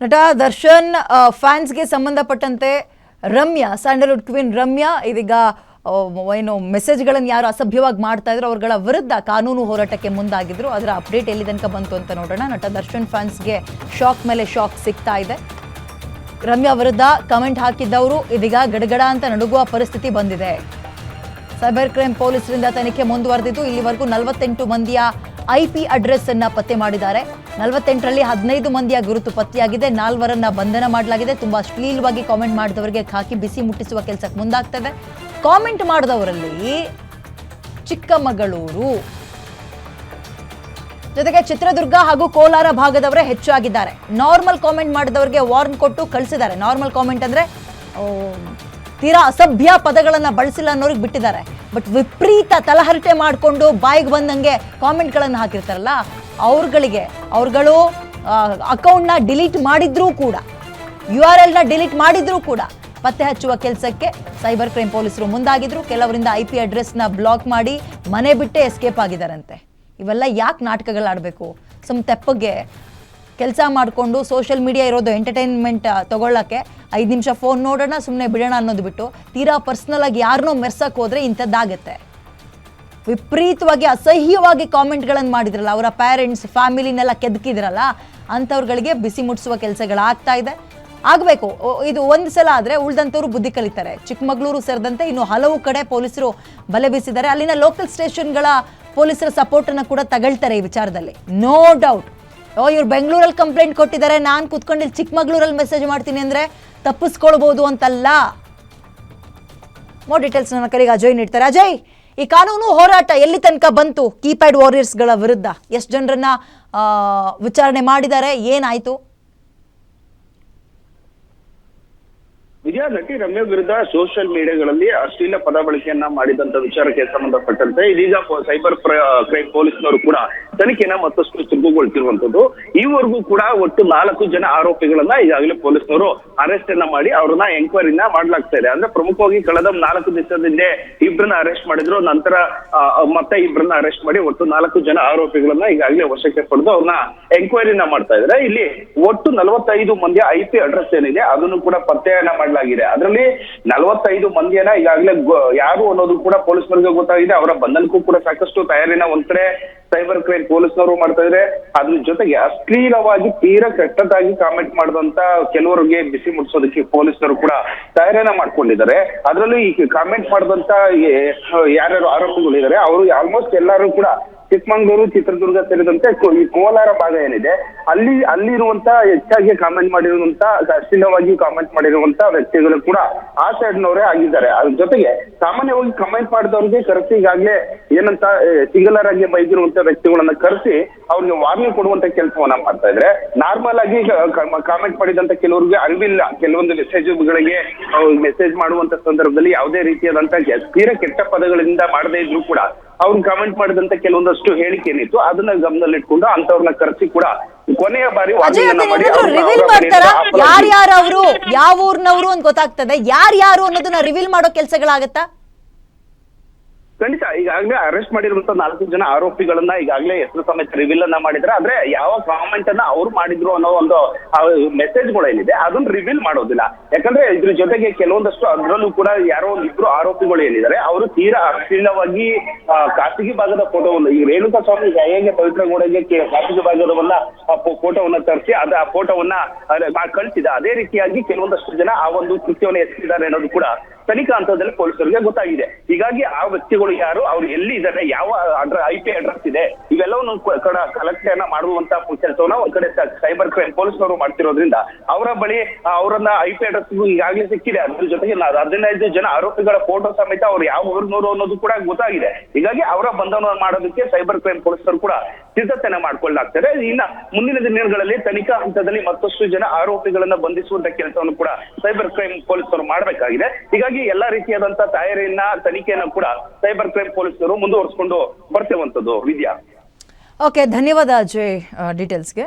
ನಟ ದರ್ಶನ್ ಫ್ಯಾನ್ಸ್ಗೆ ಸಂಬಂಧಪಟ್ಟಂತೆ Ramya Sandalwood queen Ramya ಇದೀಗ ಏನು ಮೆಸೇಜ್ಗಳನ್ನು ಯಾರು ಅಸಭ್ಯವಾಗಿ ಮಾಡ್ತಾ ಇದ್ರು ಅವರುಗಳ ವಿರುದ್ಧ ಕಾನೂನು ಹೋರಾಟಕ್ಕೆ ಮುಂದಾಗಿದ್ರು. ಅದರ ಅಪ್ಡೇಟ್ ಎಲ್ಲಿ ತನಕ ಬಂತು ಅಂತ ನೋಡೋಣ. ನಟ ದರ್ಶನ್ ಫ್ಯಾನ್ಸ್ಗೆ ಶಾಕ್ ಮೇಲೆ ಶಾಕ್ ಸಿಗ್ತಾ ಇದೆ. ರಮ್ಯಾ ವಿರುದ್ಧ ಕಮೆಂಟ್ ಹಾಕಿದ್ದವರು ಇದೀಗ ಗಡಗಡ ಅಂತ ನಡುಗುವ ಪರಿಸ್ಥಿತಿ ಬಂದಿದೆ. ಸೈಬರ್ ಕ್ರೈಮ್ ಪೊಲೀಸರಿಂದ ತನಿಖೆ ಮುಂದುವರೆದಿದ್ದು ಇಲ್ಲಿವರೆಗೂ 48 ಮಂದಿಯ IP ಅಡ್ರೆಸ್ ಅನ್ನ ಪತ್ತೆ ಮಾಡಿದ್ದಾರೆ. 48ರಲ್ಲಿ 15 ಮಂದಿಯ ಗುರುತು ಪತ್ತೆಯಾಗಿದೆ. 4ವರನ್ನ ಬಂಧನ ಮಾಡಲಾಗಿದೆ. ತುಂಬಾ ಅಶ್ಲೀಲವಾಗಿ ಕಾಮೆಂಟ್ ಮಾಡಿದವರಿಗೆ ಹಾಕಿ ಬಿಸಿ ಮುಟ್ಟಿಸುವ ಕೆಲಸಕ್ಕೆ ಮುಂದಾಗ್ತದೆ. ಕಾಮೆಂಟ್ ಮಾಡಿದವರಲ್ಲಿ ಚಿಕ್ಕಮಗಳೂರು ಜೊತೆಗೆ ಚಿತ್ರದುರ್ಗ ಹಾಗೂ ಕೋಲಾರ ಭಾಗದವರೇ ಹೆಚ್ಚಾಗಿದ್ದಾರೆ. ನಾರ್ಮಲ್ ಕಾಮೆಂಟ್ ಮಾಡಿದವರಿಗೆ ವಾರ್ನ್ ಕೊಟ್ಟು ಕಳಿಸಿದ್ದಾರೆ. ನಾರ್ಮಲ್ ಕಾಮೆಂಟ್ ಅಂದ್ರೆ ತೀರಾ ಅಸಭ್ಯ ಪದಗಳನ್ನ ಬಳಸಿಲ್ಲ ಅನ್ನೋರಿಗೆ ಬಿಟ್ಟಿದ್ದಾರೆ. ಬಟ್ ವಿಪರೀತ ತಲಹರಟೆ ಮಾಡಿಕೊಂಡು ಬಾಯಿಗೆ ಬಂದಂಗೆ ಕಾಮೆಂಟ್ಗಳನ್ನು ಹಾಕಿರ್ತಾರಲ್ಲ ಅವ್ರುಗಳು ಅಕೌಂಟ್ನ ಡಿಲೀಟ್ ಮಾಡಿದ್ರೂ ಕೂಡ URLನ ಡಿಲೀಟ್ ಮಾಡಿದ್ರೂ ಕೂಡ ಪತ್ತೆ ಹಚ್ಚುವ ಕೆಲಸಕ್ಕೆ ಸೈಬರ್ ಕ್ರೈಮ್ ಪೊಲೀಸರು ಮುಂದಾಗಿದ್ರು. ಕೆಲವರಿಂದ IP ಅಡ್ರೆಸ್ನ ಬ್ಲಾಕ್ ಮಾಡಿ ಮನೆ ಬಿಟ್ಟೆ ಎಸ್ಕೇಪ್ ಆಗಿದ್ದಾರಂತೆ. ಇವೆಲ್ಲ ಯಾಕೆ ನಾಟಕಗಳಾಡಬೇಕು? ತೆಪ್ಪಗೆ ಕೆಲಸ ಮಾಡಿಕೊಂಡು ಸೋಷಿಯಲ್ ಮೀಡಿಯಾ ಇರೋದು ಎಂಟರ್ಟೈನ್ಮೆಂಟ್ ತಗೊಳ್ಳೋಕ್ಕೆ 5 ನಿಮಿಷ ಫೋನ್ ನೋಡೋಣ ಸುಮ್ಮನೆ ಬಿಡೋಣ ಅನ್ನೋದು ಬಿಟ್ಟು ತೀರಾ ಪರ್ಸ್ನಲ್ ಆಗಿ ಯಾರನ್ನೋ ಮೆರ್ಸಕ್ಕೆ ಹೋದ್ರೆ ಇಂಥದ್ದಾಗತ್ತೆ. ವಿಪರೀತವಾಗಿ ಅಸಹ್ಯವಾಗಿ ಕಾಮೆಂಟ್ಗಳನ್ನು ಮಾಡಿದ್ರಲ್ಲ, ಅವರ ಪೇರೆಂಟ್ಸ್ ಫ್ಯಾಮಿಲಿನೆಲ್ಲ ಕೆದಕಿದ್ರಲ್ಲ, ಅಂಥವ್ರುಗಳಿಗೆ ಬಿಸಿ ಮುಟ್ಟಿಸುವ ಕೆಲಸಗಳಾಗ್ತಾ ಇದೆ. ಆಗಬೇಕು. ಇದು ಒಂದು ಸಲ ಆದರೆ ಉಳಿದಂಥವ್ರು ಬುದ್ಧಿ ಕಲಿತಾರೆ. ಚಿಕ್ಕಮಗಳೂರು ಸೇರಿದಂತೆ ಇನ್ನು ಹಲವು ಕಡೆ ಪೊಲೀಸರು ಬಲೆ ಬೀಸಿದ್ದಾರೆ. ಅಲ್ಲಿನ ಲೋಕಲ್ ಸ್ಟೇಷನ್ಗಳ ಪೊಲೀಸರ ಸಪೋರ್ಟನ್ನು ಕೂಡ ತಗೊಳ್ತಾರೆ ಈ ವಿಚಾರದಲ್ಲಿ, ನೋ ಡೌಟ್. ಇವ್ರು ಬೆಂಗಳೂರಲ್ಲಿ ಕಂಪ್ಲೇಂಟ್ ಕೊಟ್ಟಿದ್ದಾರೆ, ನಾನು ಕೂತ್ಕೊಂಡು ಇಲ್ಲಿ ಚಿಕ್ಕಮಗಳೂರಲ್ಲಿ ಮೆಸೇಜ್ ಮಾಡ್ತೀನಿ ಅಂದರೆ ತಪ್ಪಿಸ್ಕೊಳ್ಬೋದು ಅಂತಲ್ಲ. ಮೋರ್ ಡೀಟೇಲ್ಸ್ ನನ್ನ ಕರೆಗೆ ಅಜಯ್ ನೀಡ್ತಾರೆ. ಅಜಯ್, ಈ ಕಾನೂನು ಹೋರಾಟ ಎಲ್ಲಿ ತನಕ ಬಂತು? ಕೀಪ್ಯಾಡ್ ವಾರಿಯರ್ಸ್ಗಳ ವಿರುದ್ಧ ಎಷ್ಟು ಜನರನ್ನ ವಿಚಾರಣೆ ಮಾಡಿದ್ದಾರೆ? ಏನಾಯ್ತು? ವಿಜಯ, ನಟಿ ರಮ್ಯಾ ವಿರುದ್ಧ ಸೋಷಿಯಲ್ ಮೀಡಿಯಾಗಳಲ್ಲಿ ಅಶ್ಲೀಲ ಪದ ಬಳಕೆಯನ್ನ ಮಾಡಿದಂತ ವಿಚಾರಕ್ಕೆ ಸಂಬಂಧಪಟ್ಟಂತೆ ಇದೀಗ ಸೈಬರ್ ಕ್ರೈಮ್ ಪೊಲೀಸ್ನವರು ಕೂಡ ತನಿಖೆನ ಮತ್ತಷ್ಟು ಚುರುಕುಗೊಳಿಸಿರುವಂತದ್ದು. ಈವರೆಗೂ ಕೂಡ ಒಟ್ಟು 4 ಜನ ಆರೋಪಿಗಳನ್ನ ಈಗಾಗಲೇ ಪೊಲೀಸ್ನವರು ಅರೆಸ್ಟ್ ಅನ್ನ ಮಾಡಿ ಅವ್ರನ್ನ ಎಂಕ್ವೈರಿನ ಮಾಡ್ಲಾಗ್ತಾ ಇದೆ. ಅಂದ್ರೆ ಪ್ರಮುಖವಾಗಿ ಕಳೆದ 4 ದಿವಸದಿಂದ ಇಬ್ಬರನ್ನ ಅರೆಸ್ಟ್ ಮಾಡಿದ್ರು. ನಂತರ ಮತ್ತೆ ಇಬ್ಬರನ್ನ ಅರೆಸ್ಟ್ ಮಾಡಿ ಒಟ್ಟು 4 ಜನ ಆರೋಪಿಗಳನ್ನ ಈಗಾಗಲೇ ವಶಕ್ಕೆ ಪಡೆದು ಅವ್ರನ್ನ ಎಂಕ್ವೈರಿನ ಮಾಡ್ತಾ ಇದ್ದಾರೆ. ಇಲ್ಲಿ ಒಟ್ಟು 45 ಮಂದಿಯ IP ಅಡ್ರೆಸ್ ಏನಿದೆ ಅದನ್ನು ಕೂಡ ಪತ್ತೆಯನ್ನ ಮಾಡಲಾಗಿದೆ. ಅದರಲ್ಲಿ 45 ಮಂದಿಯನ್ನ ಈಗಾಗಲೇ ಯಾರು ಅನ್ನೋದು ಕೂಡ ಪೊಲೀಸರಿಗೆ ಗೊತ್ತಾಗಿದೆ. ಅವರ ಬಂಧನಕ್ಕೂ ಕೂಡ ಸಾಕಷ್ಟು ತಯಾರಿನ ಒಂದ್ ಕಡೆ ಸೈಬರ್ ಕ್ರೈಮ್ ಪೊಲೀಸ್ನವರು ಮಾಡ್ತಾ ಇದ್ರೆ, ಅದ್ರ ಜೊತೆಗೆ ಅಶ್ಲೀಲವಾಗಿ ತೀರಾ ಕೆಟ್ಟದಾಗಿ ಕಾಮೆಂಟ್ ಮಾಡಿದಂತ ಕೆಲವರಿಗೆ ಬಿಸಿ ಮುಟ್ಟಿಸೋದಕ್ಕೆ ಪೊಲೀಸರು ಕೂಡ ತಯಾರಿನ ಮಾಡ್ಕೊಂಡಿದ್ದಾರೆ. ಅದರಲ್ಲೂ ಈ ಕಾಮೆಂಟ್ ಮಾಡಿದಂತ ಯಾರ್ಯಾರು ಆರೋಪಿಗಳಿದ್ದಾರೆ ಅವರು ಆಲ್ಮೋಸ್ಟ್ ಎಲ್ಲರೂ ಕೂಡ ಚಿಕ್ಕಮಗಳೂರು, ಚಿತ್ರದುರ್ಗ ಸೇರಿದಂತೆ ಈ ಕೋಲಾರ ಭಾಗ ಏನಿದೆ ಅಲ್ಲಿರುವಂತ ಹೆಚ್ಚಾಗಿ ಕಾಮೆಂಟ್ ಮಾಡಿರುವಂತ, ಅಶ್ಲೀಲವಾಗಿ ಕಾಮೆಂಟ್ ಮಾಡಿರುವಂತ ವ್ಯಕ್ತಿಗಳು ಕೂಡ ಆ ಸೈಡ್ನವರೇ ಆಗಿದ್ದಾರೆ. ಅದ್ರ ಜೊತೆಗೆ ಸಾಮಾನ್ಯವಾಗಿ ಕಮೆಂಟ್ ಮಾಡಿದವ್ರಿಗೆ ಕರೆಸಿ ಈಗಾಗಲೇ ಏನಂತ ಸಿಂಗಲರ್ ಆಗಿ ಬೈದಿರುವಂತ ವ್ಯಕ್ತಿಗಳನ್ನ ಕರೆಸಿ ಅವ್ರಿಗೆ ವಾರ್ನಿಂಗ್ ಕೊಡುವಂತ ಕೆಲಸವನ್ನ ಮಾಡ್ತಾ ಇದ್ರೆ, ನಾರ್ಮಲ್ ಆಗಿ ಕಾಮೆಂಟ್ ಮಾಡಿದಂತ ಕೆಲವರಿಗೆ ಅರಿವಿಲ್ಲ. ಕೆಲವೊಂದು ಮೆಸೇಜ್ಗಳಿಗೆ ಮೆಸೇಜ್ ಮಾಡುವಂತ ಸಂದರ್ಭದಲ್ಲಿ ಯಾವುದೇ ರೀತಿಯಾದಂತ ತೀರಾ ಕೆಟ್ಟ ಪದಗಳಿಂದ ಮಾಡದೇ ಇದ್ರು ಕೂಡ ಅವ್ರು ಕಾಮೆಂಟ್ ಮಾಡಿದಂತ ಕೆಲವೊಂದಷ್ಟು ಹೇಳಿಕೆ ಏನಿತ್ತು ಅದನ್ನ ಗಮನದಲ್ಲಿಟ್ಕೊಂಡು ಅಂತವ್ರನ್ನ ಕರೆಸಿ ಕೂಡ ಕೊನೆಯ ಬಾರಿ ರಿವೀಲ್ ಮಾಡ್ತಾರ ಯಾರ್ಯಾರವರು, ಯಾವ ಊರ್ನವರು ಅಂತ ಗೊತ್ತಾಗ್ತದೆ. ಯಾರ್ಯಾರು ಅನ್ನೋದನ್ನ ರಿವೀಲ್ ಮಾಡೋ ಕೆಲಸಗಳಾಗತ್ತಾ? ಖಂಡಿತ. ಈಗಾಗಲೇ ಅರೆಸ್ಟ್ ಮಾಡಿರುವಂತ 4 ಜನ ಆರೋಪಿಗಳನ್ನ ಈಗಾಗಲೇ ಹೆಸರು ಸಮೇತ ರಿವೀಲ್ ಅನ್ನ ಮಾಡಿದ್ರೆ, ಆದ್ರೆ ಯಾವ ಕಾಮೆಂಟ್ ಅನ್ನ ಅವ್ರು ಮಾಡಿದ್ರು ಅನ್ನೋ ಒಂದು ಮೆಸೇಜ್ಗಳೇನಿದೆ ಅದನ್ನ ರಿವೀಲ್ ಮಾಡೋದಿಲ್ಲ. ಯಾಕಂದ್ರೆ ಇದ್ರ ಜೊತೆಗೆ ಕೆಲವೊಂದಷ್ಟು ಅದರಲ್ಲೂ ಕೂಡ ಯಾರೋ ಒಂದಿಬ್ರು ಆರೋಪಿಗಳು ಏನಿದ್ದಾರೆ ಅವರು ತೀರಾ ಅಶ್ಲೀಲವಾಗಿ ಖಾಸಗಿ ಭಾಗದ ಫೋಟೋವನ್ನು, ಈ ರೇಣುಕಾ ಸ್ವಾಮಿ ಹೇಗೆ ಪವಿತ್ರ ಗೋಡೆಗೆ ಖಾಸಗಿ ಭಾಗದವನ್ನ ಫೋಟೋವನ್ನ ತರಿಸಿ ಆ ಫೋಟೋವನ್ನ ಕಳಿಸಿದ, ಅದೇ ರೀತಿಯಾಗಿ ಕೆಲವೊಂದಷ್ಟು ಜನ ಆ ಒಂದು ಕೃತ್ಯವನ್ನು ಎಸಗಿದ್ದಾರೆ ಅನ್ನೋದು ಕೂಡ ತನಿಖಾ ಹಂತದಲ್ಲಿ ಪೊಲೀಸರಿಗೆ ಗೊತ್ತಾಗಿದೆ. ಹೀಗಾಗಿ ಆ ವ್ಯಕ್ತಿಗಳು ಯಾರು, ಅವ್ರು ಎಲ್ಲಿ ಇದ್ದಾರೆ, ಯಾವ IP ಅಡ್ರೆಸ್ ಇದೆ, ಇವೆಲ್ಲವನ್ನು ಕಲೆಕ್ಟ್ ಮಾಡುವಂತ ಕೆಲಸವನ್ನ ಒಂದ್ ಕಡೆ ಸೈಬರ್ ಕ್ರೈಮ್ ಪೊಲೀಸ್ನವರು ಮಾಡ್ತಿರೋದ್ರಿಂದ ಅವರ ಬಳಿ ಅವರನ್ನ IP ಅಡ್ರೆಸ್ ಈಗಾಗಲೇ ಸಿಕ್ಕಿದೆ. ಅದ್ರ ಜೊತೆಗೆ 15 ಜನ ಆರೋಪಿಗಳ ಫೋಟೋ ಸಮೇತ ಅವ್ರು ಯಾವ ಊರಿನವರು ಅನ್ನೋದು ಕೂಡ ಗೊತ್ತಾಗಿದೆ. ಹೀಗಾಗಿ ಅವರ ಬಂಧನ ಮಾಡೋದಕ್ಕೆ ಸೈಬರ್ ಕ್ರೈಮ್ ಪೊಲೀಸರು ಕೂಡ ಸಿದ್ಧತೆಯನ್ನ ಮಾಡ್ಕೊಳ್ಳಾಗ್ತಾರೆ. ಇನ್ನ ಮುಂದಿನ ದಿನಗಳಲ್ಲಿ ತನಿಖಾ ಹಂತದಲ್ಲಿ ಮತ್ತಷ್ಟು ಜನ ಆರೋಪಿಗಳನ್ನ ಬಂಧಿಸುವಂತ ಕೆಲಸವನ್ನು ಕೂಡ ಸೈಬರ್ ಕ್ರೈಮ್ ಪೊಲೀಸರು ಮಾಡಬೇಕಾಗಿದೆ. ಹೀಗಾಗಿ ಎಲ್ಲಾ ರೀತಿಯಾದಂತ ತಯಾರಿಯನ್ನ, ತನಿಖೆಯನ್ನ ಕೂಡ ಸೈಬರ್ ಕ್ರೈಮ್ ಪೊಲೀಸರು ಮುಂದುವರಿಸಿಕೊಂಡು ಬರ್ತೇವಂತದ್ದು. ವಿದ್ಯಾ, ಓಕೆ, ಧನ್ಯವಾದ ಅಜಯ್ ಡೀಟೇಲ್ಸ್ಗೆ.